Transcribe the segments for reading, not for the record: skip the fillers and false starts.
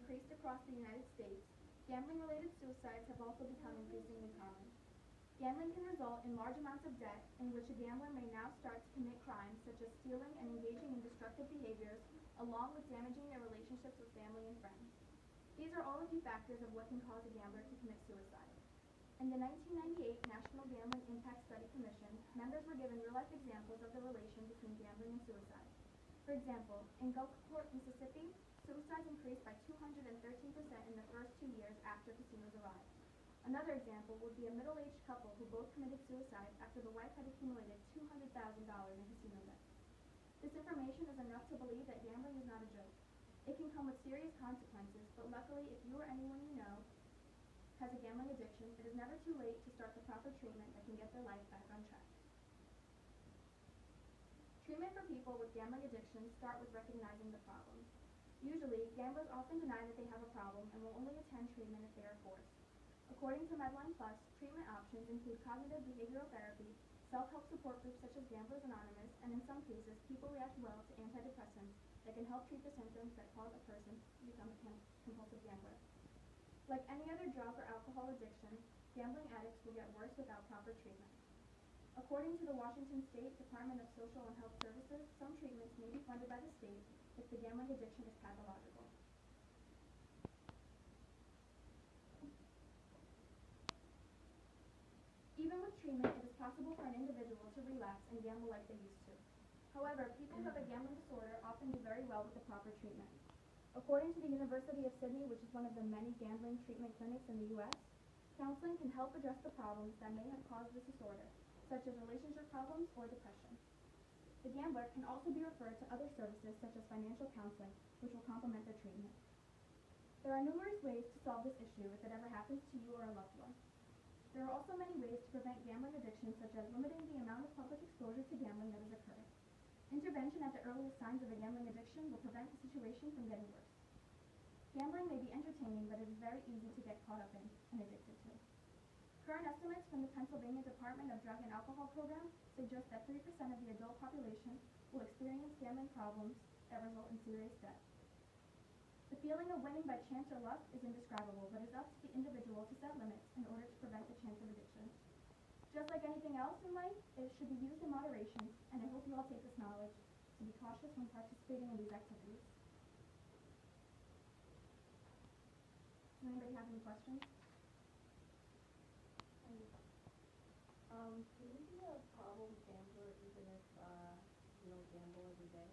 increased across the United States, gambling-related suicides have also become increasingly common. Gambling can result in large amounts of debt in which a gambler may now start to commit crimes such as stealing and engaging in destructive behaviors, along with damaging their relationships with family and friends. These are all a few factors of what can cause a gambler to commit suicide. In the 1998 National Gambling Impact Study Commission, members were given real-life examples of the relation between gambling and suicide. For example, in Gulfport, Mississippi, suicides increased by 213% in the first 2 years after casinos arrived. Another example would be a middle-aged couple who both committed suicide after the wife had accumulated $200,000 in casino debt. This information is enough to believe that gambling is not a joke. It can come with serious consequences, but luckily, if you or anyone you know has a gambling addiction, it is never too late to start the proper treatment that can get their life back on track. Treatment for people with gambling addictions start with recognizing the problem. Usually, gamblers often deny that they have a problem and will only attend treatment if they are forced. According to Medline Plus, treatment options include cognitive behavioral therapy, self-help support groups such as Gamblers Anonymous, and in some cases, people react well to antidepressants that can help treat the symptoms that cause a person to become a compulsive gambler. Like any other drug or alcohol addiction, gambling addicts will get worse without proper treatment. According to the Washington State Department of Social and Health Services, some treatments may be funded by the state if the gambling addiction is pathological. Even with treatment, it is possible for an individual to relapse and gamble like they used to. However, people who have a gambling disorder often do very well with the proper treatment. According to the University of Sydney, which is one of the many gambling treatment clinics in the U.S., counseling can help address the problems that may have caused this disorder, such as relationship problems or depression. The gambler can also be referred to other services such as financial counseling, which will complement their treatment. There are numerous ways to solve this issue if it ever happens to you or a loved one. There are also many ways to prevent gambling addiction, such as limiting the amount of public exposure to gambling that is occurring. Intervention at the earliest signs of a gambling addiction will prevent the situation from getting worse. Gambling may be entertaining, but it is very easy to get caught up in and addicted to. Current estimates from the Pennsylvania Department of Drug and Alcohol Program suggest that 3% of the adult population will experience gambling problems that result in serious death. The feeling of winning by chance or luck is indescribable, but it's up to the individual to set limits in order to prevent the chance of addiction. Just like anything else in life, it should be used in moderation, and I hope you all take this knowledge to be cautious when participating in these activities. Does anybody have any questions? Can you be a problem gambler even if you don't gamble every day?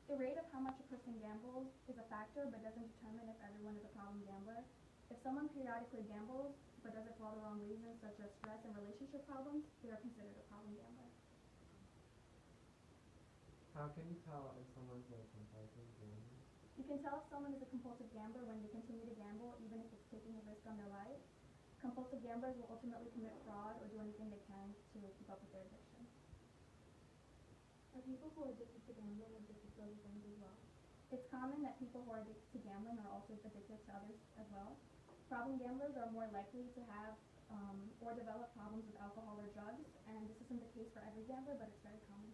The rate of how much a person gambles is a factor, but doesn't determine if everyone is a problem gambler. If someone periodically gambles, but does it for all the wrong reasons, such as stress and relationship problems, they are considered a problem gambler. How can you tell if someone's a compulsive gambler? You can tell if someone is a compulsive gambler when they continue to gamble, even if it's taking a risk on their life. Compulsive gamblers will ultimately commit fraud or do anything they can to keep up with their addiction. Are people who are addicted to gambling addicted to other things as well? It's common that people who are addicted to gambling are also addicted to others as well. Problem gamblers are more likely to have or develop problems with alcohol or drugs, and this isn't the case for every gambler, but it's very common.